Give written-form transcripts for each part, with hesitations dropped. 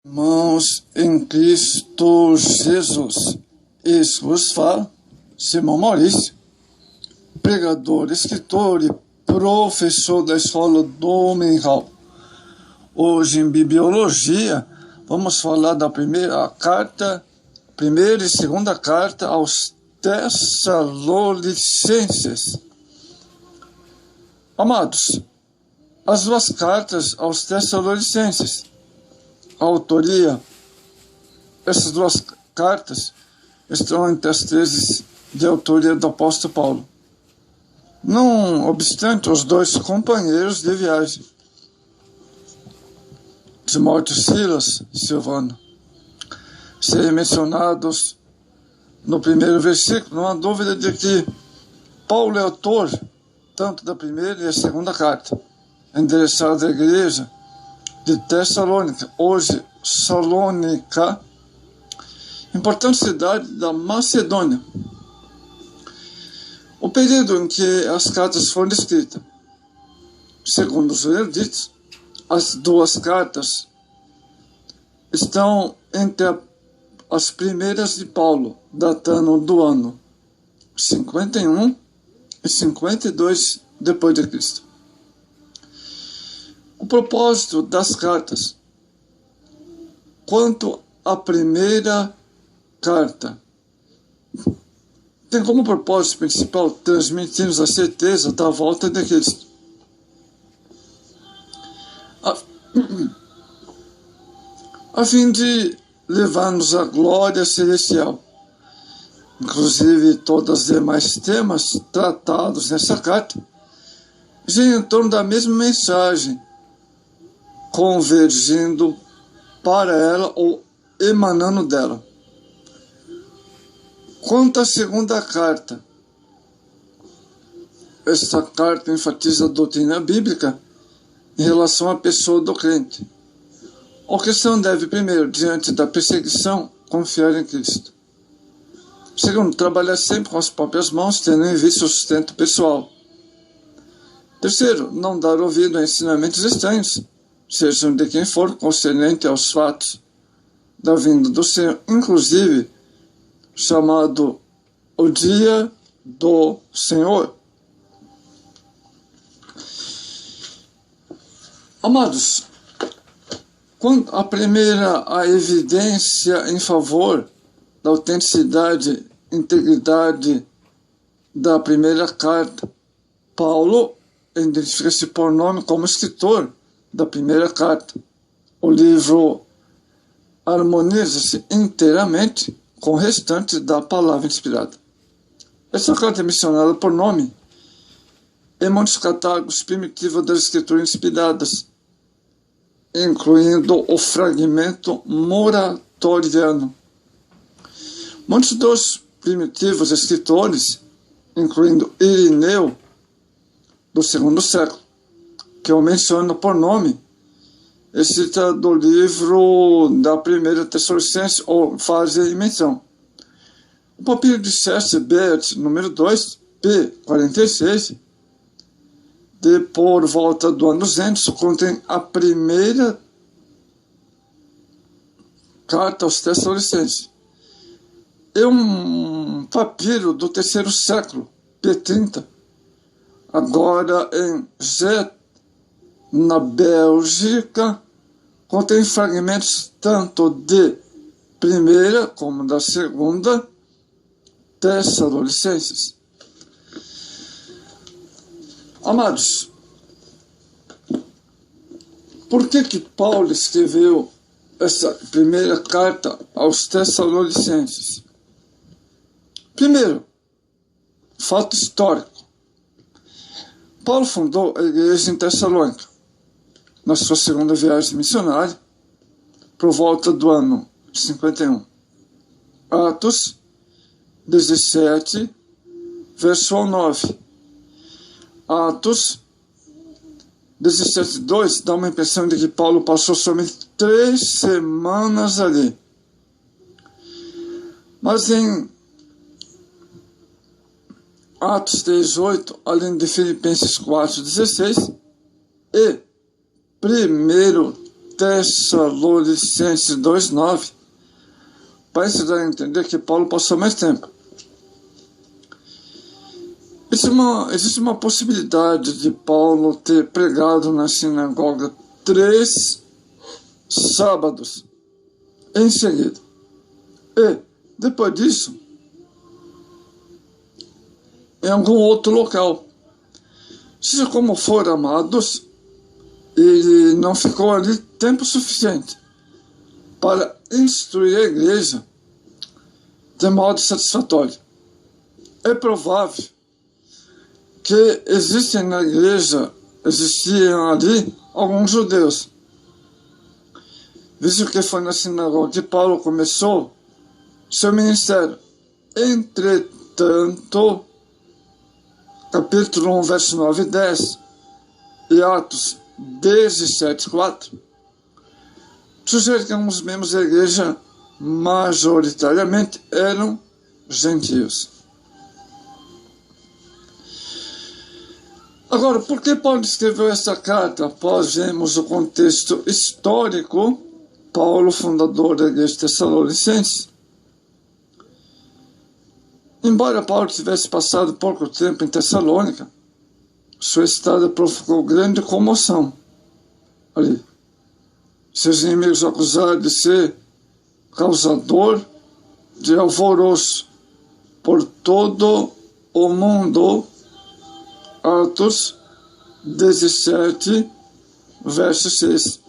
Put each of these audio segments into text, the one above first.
Irmãos em Cristo Jesus, isso vos fala Simão Maurício, pregador, escritor e professor da escola dominical. Hoje em Bibliologia vamos falar da primeira e segunda carta aos Tessalonicenses. Amados, as duas cartas aos Tessalonicenses, a autoria, essas duas cartas estão entre as 13 de autoria do apóstolo Paulo. Não obstante, os dois companheiros de viagem, Timóteo e Silas, Silvano, serem mencionados no primeiro versículo, não há dúvida de que Paulo é autor tanto da primeira e a segunda carta, endereçada à igreja de Tessalônica, hoje Salônica, importante cidade da Macedônia. O período em que as cartas foram escritas, segundo os eruditos, as duas cartas estão entre as primeiras de Paulo, datando do ano 51 e 52 depois de Cristo. O propósito das cartas. Quanto à primeira carta, tem como propósito principal transmitir-nos a certeza da volta de Cristo, a fim de levar-nos à glória celestial. Inclusive, todos os demais temas tratados nessa carta giram em torno da mesma mensagem, convergindo para ela ou emanando dela. Quanto à segunda carta, esta carta enfatiza a doutrina bíblica em relação à pessoa do crente. O cristão deve, primeiro, diante da perseguição, confiar em Cristo. Segundo, trabalhar sempre com as próprias mãos, tendo em vista o sustento pessoal. Terceiro, não dar ouvido a ensinamentos estranhos, sejam de quem for, concernente aos fatos da vinda do Senhor, inclusive chamado o dia do Senhor. Amados, quanto à primeira, a evidência em favor da autenticidade e integridade da primeira carta, Paulo identifica-se por nome como escritor da primeira carta. O livro harmoniza-se inteiramente com o restante da palavra inspirada. Essa carta é mencionada por nome em muitos catálogos primitivos das escrituras inspiradas, incluindo o fragmento moratoriano. Muitos dos primitivos escritores, incluindo Irineu, do segundo século, que eu menciono por nome, e cita do livro da primeira Tessalonicenses, ou faz menção. O papiro de Cersei-Beat, número 2, p. 46, de por volta do ano 200, contém a primeira carta aos Tessalonicenses. E um papiro do terceiro século, p. 30, agora em Zet, na Bélgica, contém fragmentos tanto de primeira como da segunda Tessalonicenses. Amados, por que Paulo escreveu essa primeira carta aos Tessalonicenses? Primeiro, fato histórico. Paulo fundou a igreja em Tessalônica na sua segunda viagem missionária, por volta do ano 51. Atos 17, verso 9. Atos 17, 2 dá uma impressão de que Paulo passou somente 3 semanas ali. Mas em Atos 3:8, além de Filipenses 4:16 e 1 Tessalonicenses 2:9, parece dar a entender que Paulo passou mais tempo. Existe uma possibilidade de Paulo ter pregado na sinagoga 3 sábados em seguida. E, depois disso, em algum outro local. Seja como for, amados, ele não ficou ali tempo suficiente para instruir a igreja de modo satisfatório. É provável que existiam ali alguns judeus, visto que foi na sinagoga que Paulo começou seu ministério. Entretanto, capítulo 1, verso 9 e 10, e Atos 17, 4, sugere que alguns membros da igreja majoritariamente eram gentios. Agora, por que Paulo escreveu essa carta? Após vermos o contexto histórico, Paulo, fundador da igreja de Tessalonicenses, embora Paulo tivesse passado pouco tempo em Tessalônica, sua estada provocou grande comoção ali. Seus inimigos acusaram de ser causador de alvoroço por todo o mundo. Atos 17, verso 6.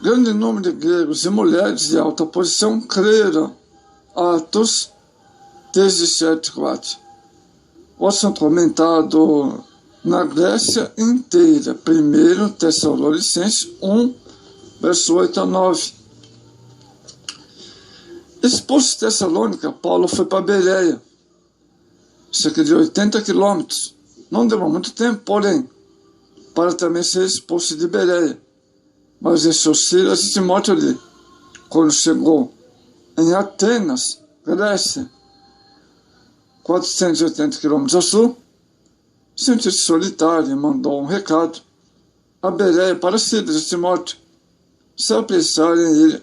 Grande número de gregos e mulheres de alta posição creram. Atos 17, 4. O assunto comentado na Grécia inteira. 1 Tessalonicenses 1, verso 8 a 9. Expulso de Tessalônica, Paulo foi para Bereia, cerca de 80 quilômetros. Não demorou muito tempo, porém, para também ser expulso de Bereia. Mas deixou Silas e Timóteo ali. Quando chegou em Atenas, Grécia, 480 quilômetros ao sul, sentiu-se solitário e mandou um recado a Bereia para Silas e Timóteo se apressarem a ir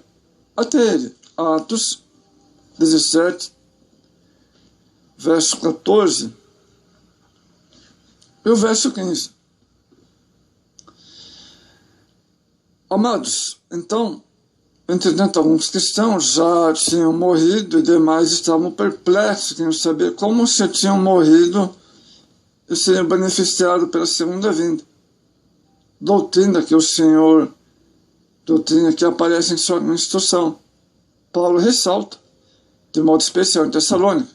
até ele. Atos 17, verso 14 e o verso 15. Amados, então, entretanto, alguns cristãos já tinham morrido e demais estavam perplexos, queriam saber como se tinham morrido e seriam beneficiados pela segunda vinda. Doutrina que aparece em sua instrução. Paulo ressalta, de modo especial em Tessalônica.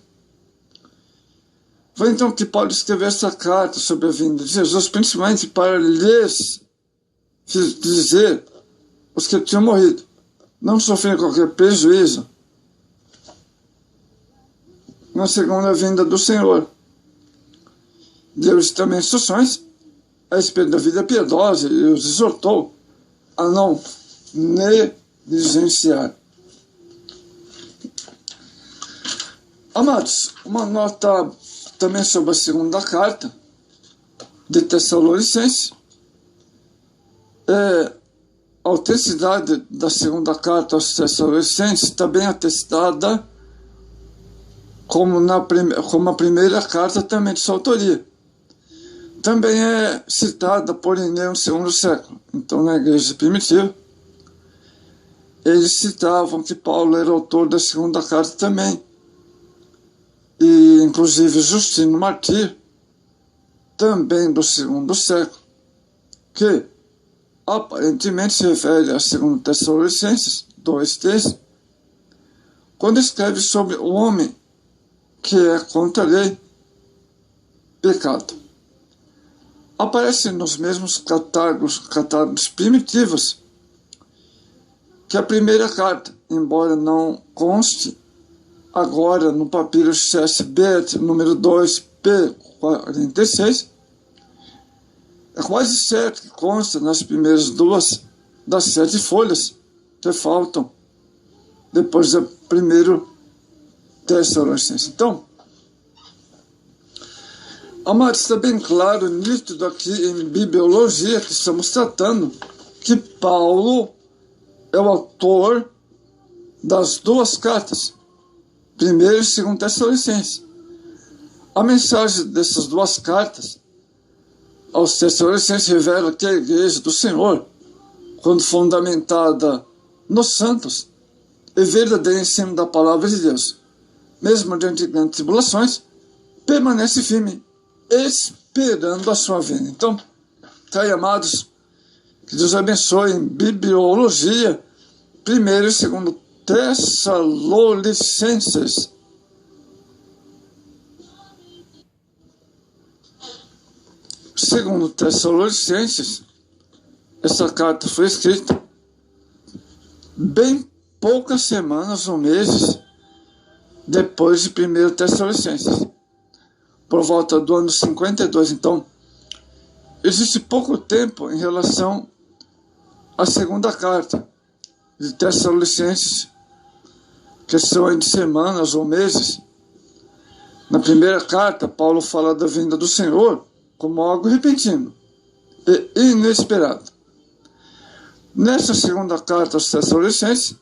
Foi então que Paulo escreveu essa carta sobre a vinda de Jesus, principalmente para lhes dizer os que tinham morrido não sofrem qualquer prejuízo na segunda vinda do Senhor. Deu-lhes também instruções a respeito da vida piedosa e os exortou a não negligenciar. Amados, uma nota também sobre a segunda carta de Tessalonicenses. A autenticidade da segunda carta aos Tessalonicenses está bem atestada como a primeira carta também de sua autoria. Também é citada por Irineu no segundo século. Então, na igreja primitiva, eles citavam que Paulo era autor da segunda carta também. E, inclusive, Justino Martírio, também do segundo século, que aparentemente se refere a 2 Tessalonicenses 2:3, quando escreve sobre o homem que é contra a lei, pecado. Aparece nos mesmos catálogos primitivos que a primeira carta, embora não conste agora no papiro CSB número 2P46, é quase certo que consta nas primeiras 2 das 7 folhas que faltam depois da 1 Tessalonicenses. Então, Amados, está bem claro, nítido aqui em bibliologia que estamos tratando, que Paulo é o autor das duas cartas, 1ª e 2ª Tessalonicenses. A mensagem dessas duas cartas aos Tessalonicenses revela que a igreja do Senhor, quando fundamentada nos santos, é verdadeira em cima da palavra de Deus, mesmo diante de grandes tribulações, permanece firme, esperando a sua vinda. Então, tá aí, amados, que Deus abençoe em bibliologia, 1º e 2º Tessalonicenses. Segundo Tessalonicenses, essa carta foi escrita bem poucas semanas ou meses depois de 1º Tessalonicenses, por volta do ano 52. Então, existe pouco tempo em relação à segunda carta de Tessalonicenses, questão de semanas ou meses. Na primeira carta, Paulo fala da vinda do Senhor como algo repentino e inesperado. Nessa segunda carta aos Tessalonicenses,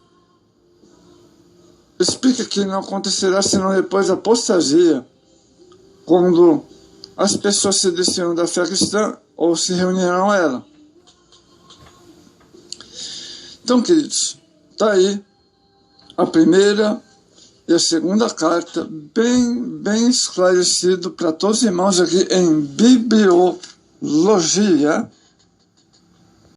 explica que não acontecerá senão depois da apostasia, quando as pessoas se desviam da fé cristã ou se reunirão a ela. Então, queridos, está aí a primeira e a segunda carta, bem esclarecido para todos os irmãos aqui em bibliologia.